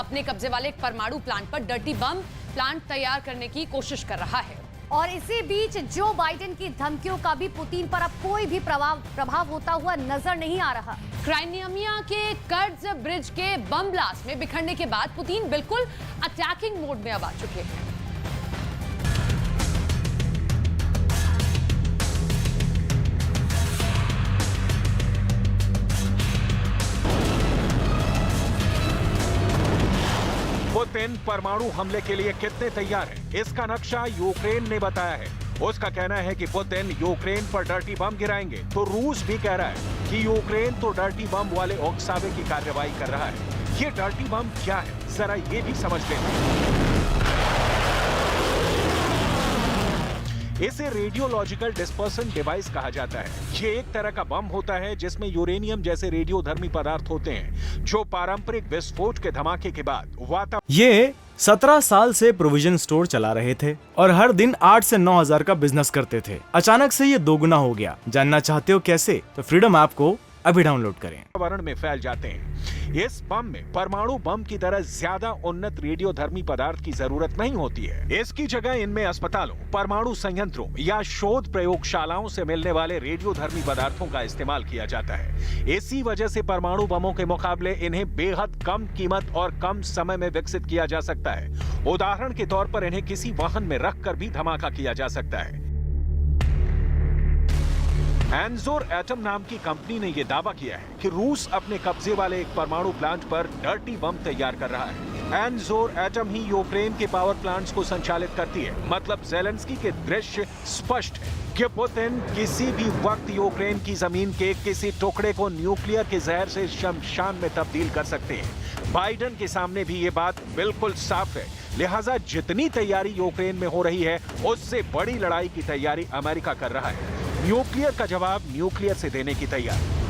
अपने कब्जे वाले एक परमाणु प्लांट पर डर्टी बम प्लांट तैयार करने की कोशिश कर रहा है। और इसी बीच जो बाइडेन की धमकियों का भी पुतिन पर अब कोई भी प्रभाव होता हुआ नजर नहीं आ रहा। क्राइमिया के कर्ज ब्रिज के बम ब्लास्ट में बिखरने के बाद पुतिन बिल्कुल अटैकिंग मोड में अब आ चुके हैं। पुतिन परमाणु हमले के लिए कितने तैयार हैं? इसका नक्शा यूक्रेन ने बताया है। उसका कहना है कि पुतिन यूक्रेन पर डर्टी बम गिराएंगे, तो रूस भी कह रहा है कि यूक्रेन तो डर्टी बम वाले ओक्सावे की कार्रवाई कर रहा है। ये डर्टी बम क्या है, जरा ये भी समझ लें। इसे रेडियोलॉजिकल डिस्पर्सन डिवाइस कहा जाता है। ये एक तरह का बम होता है जिसमें यूरेनियम जैसे रेडियोधर्मी पदार्थ होते हैं जो पारंपरिक विस्फोट के धमाके के बाद वातावरण। ये 17 साल से प्रोविजन स्टोर चला रहे थे और हर दिन 8 से 9 हजार का बिजनेस करते थे। अचानक से ये दोगुना हो गया। जानना चाहते हो कैसे? तो फ्रीडम ऐप को अभी डाउनलोड करें। वातावरण में फैल जाते हैं। इस बम में परमाणु बम की तरह ज्यादा उन्नत रेडियोधर्मी पदार्थ की जरूरत नहीं होती है। इसकी जगह इनमें अस्पतालों, परमाणु संयंत्रों या शोध प्रयोगशालाओं से मिलने वाले रेडियोधर्मी पदार्थों का इस्तेमाल किया जाता है। इसी वजह से परमाणु बमों के मुकाबले इन्हें बेहद कम कीमत और कम समय में विकसित किया जा सकता है। उदाहरण के तौर पर इन्हें किसी वाहन में रखकर भी धमाका किया जा सकता है। एनजोर एटम नाम की कंपनी ने यह दावा किया है कि रूस अपने कब्जे वाले एक परमाणु प्लांट पर डर्टी बम तैयार कर रहा है। एनजोर एटम ही यूक्रेन के पावर प्लांट्स को संचालित करती है। मतलब ज़ेलेंस्की के दृश्य स्पष्ट है कि पुतिन किसी भी वक्त यूक्रेन की जमीन के किसी टुकड़े को न्यूक्लियर के जहर से शमशान में तब्दील कर सकते हैं। बाइडेन के सामने भी ये बात बिल्कुल साफ है। लिहाजा जितनी तैयारी यूक्रेन में हो रही है, उससे बड़ी लड़ाई की तैयारी अमेरिका कर रहा है। न्यूक्लियर का जवाब न्यूक्लियर से देने की तैयारी।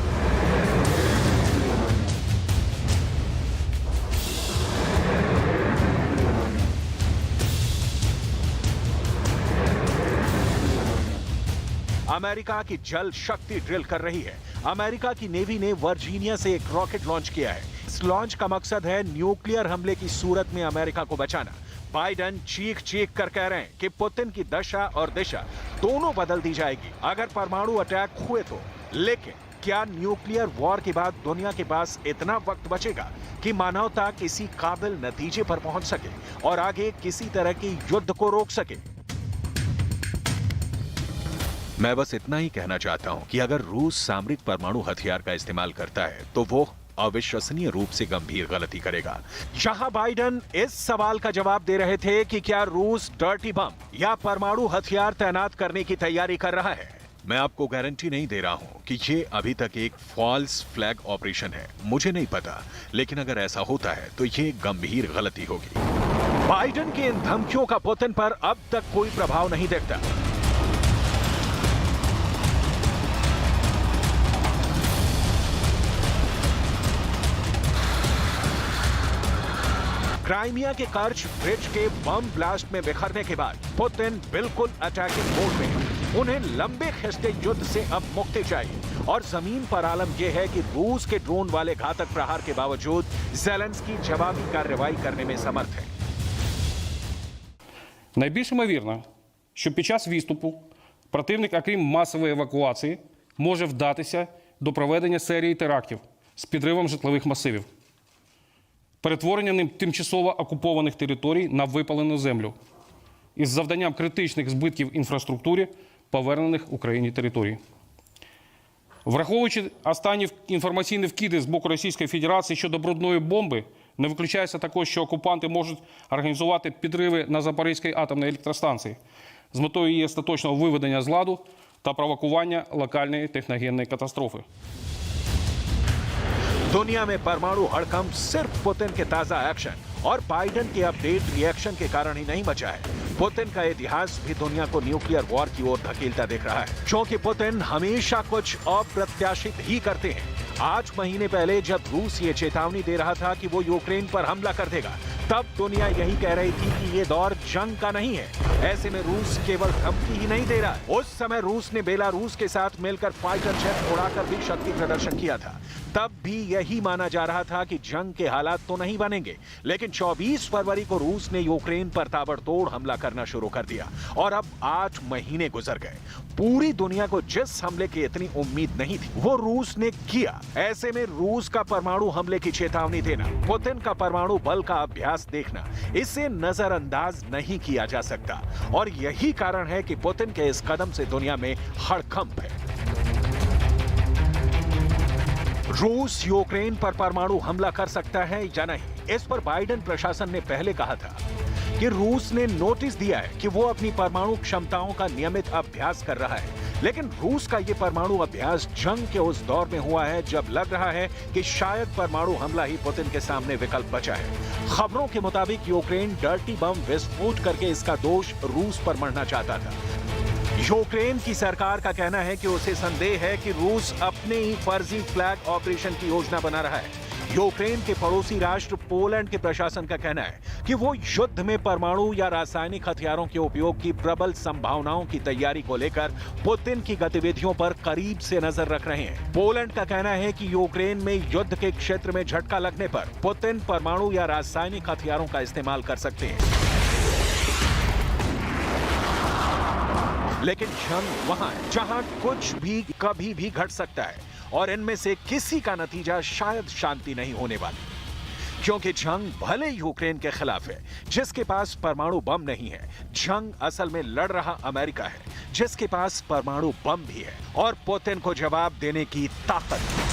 अमेरिका की जल शक्ति ड्रिल कर रही है। अमेरिका की नेवी ने वर्जीनिया से एक रॉकेट लॉन्च किया है। इस लॉन्च का मकसद है न्यूक्लियर हमले की सूरत में अमेरिका को बचाना। बाइडेन चीख चीख कर कह रहे हैं कि पुतिन की दशा और दिशा दोनों बदल दी जाएगी अगर परमाणु अटैक हुए तो। लेकिन क्या न्यूक्लियर वॉर के बाद दुनिया के पास इतना वक्त बचेगा कि मानवता किसी काबिल नतीजे पर पहुंच सके और आगे किसी तरह के युद्ध को रोक सके? मैं बस इतना ही कहना चाहता हूं कि अगर रूस सामरिक परमाणु हथियार का इस्तेमाल करता है तो वो अविश्वसनीय रूप से गंभीर गलती करेगा। जहां बाइडेन इस सवाल का जवाब दे रहे थे कि क्या रूस डर्टी बम या परमाणु हथियार तैनात करने की तैयारी कर रहा है, मैं आपको गारंटी नहीं दे रहा हूं कि ये अभी तक एक फॉल्स फ्लैग ऑपरेशन है। मुझे नहीं पता, लेकिन अगर ऐसा होता है तो ये गंभीर गलती होगी। बाइडेन की इन धमकियों का पुतिन पर अब तक कोई प्रभाव नहीं दिखता। क्राइमिया के कर्ज ब्रिज के बम ब्लास्ट में बिखरने के बाद पुतिन बिल्कुल अटैकिंग मोड में है। उन्हें लंबे खिंचते युद्ध से अब मुक्ति चाहिए और जमीन पर आलम यह है कि रूस के ड्रोन वाले घातक प्रहार के बावजूद ज़ेलेंस्की जवाबी कार्रवाई करने में समर्थ है। Найбільш ймовірно, що під час відступу противник, окрім масової евакуації, може вдатися до проведення серії терактів з підривом житлових масивів, перетворення ним тимчасово окупованих територій на випалену землю із завданням критичних збитків інфраструктурі повернених Україні територій. Враховуючи останні інформаційні вкиди з боку Російської Федерації щодо брудної бомби, не виключається також, що окупанти можуть організувати підриви на Запорізькій атомній електростанції з метою її остаточного виведення з ладу та провокування локальної техногенної катастрофи. दुनिया में परमाणु हड़कंप सिर्फ पुतिन के ताजा एक्शन और बाइडेन के अपडेट रिएक्शन के कारण ही नहीं बचा है। पुतिन का इतिहास भी दुनिया को न्यूक्लियर वॉर की ओर धकेलता दिख रहा है, क्योंकि पुतिन हमेशा कुछ अप्रत्याशित ही करते हैं। 8 महीने पहले जब रूस ये चेतावनी दे रहा था कि वो यूक्रेन पर हमला कर देगा, तब दुनिया यही कह रही थी कि ये दौर जंग का नहीं है। ऐसे में रूस केवल धमकी ही नहीं दे रहा है। उस समय रूस ने बेलारूस के साथ मिलकर फाइटर जेट उड़ाकर भी शक्ति प्रदर्शन किया था। तब भी यही माना जा रहा था कि जंग के हालात तो नहीं बनेंगे, लेकिन 24 फरवरी को रूस ने यूक्रेन पर ताबड़तोड़ हमला करना शुरू कर दिया और अब 8 महीने गुजर गए। पूरी दुनिया को जिस हमले की इतनी उम्मीद नहीं थी वो रूस ने किया। ऐसे में रूस का परमाणु हमले की चेतावनी देना, पुतिन का परमाणु बल का अभ्यास देखना, इसे नजरअंदाज नहीं किया जा सकता और यही कारण है कि पुतिन के इस कदम से दुनिया में हड़कंप है। रूस यूक्रेन पर परमाणु हमला कर सकता है या नहीं, इस पर बाइडेन प्रशासन ने पहले कहा था कि रूस ने नोटिस दिया है कि वो अपनी परमाणु क्षमताओं का नियमित अभ्यास कर रहा है, लेकिन रूस का ये परमाणु अभ्यास जंग के उस दौर में हुआ है जब लग रहा है कि शायद परमाणु हमला ही पुतिन के सामने विकल्प बचा है। खबरों के मुताबिक यूक्रेन डर्टी बम विस्फोट करके इसका दोष रूस पर मढ़ना चाहता था। यूक्रेन की सरकार का कहना है कि उसे संदेह है कि रूस अपने ही फर्जी फ्लैग ऑपरेशन की योजना बना रहा है। यूक्रेन के पड़ोसी राष्ट्र पोलैंड के प्रशासन का कहना है कि वो युद्ध में परमाणु या रासायनिक हथियारों के उपयोग की प्रबल संभावनाओं की तैयारी को लेकर पुतिन की गतिविधियों पर करीब से नजर रख रहे हैं। पोलैंड का कहना है कि यूक्रेन में युद्ध के क्षेत्र में झटका लगने पर पुतिन परमाणु या रासायनिक हथियारों का इस्तेमाल कर सकते हैं। लेकिन जंग वहां है जहां कुछ भी कभी भी घट सकता है और इनमें से किसी का नतीजा शायद शांति नहीं होने वाली, क्योंकि जंग भले यूक्रेन के खिलाफ है जिसके पास परमाणु बम नहीं है, जंग असल में लड़ रहा अमेरिका है जिसके पास परमाणु बम भी है और पुतिन को जवाब देने की ताकत है।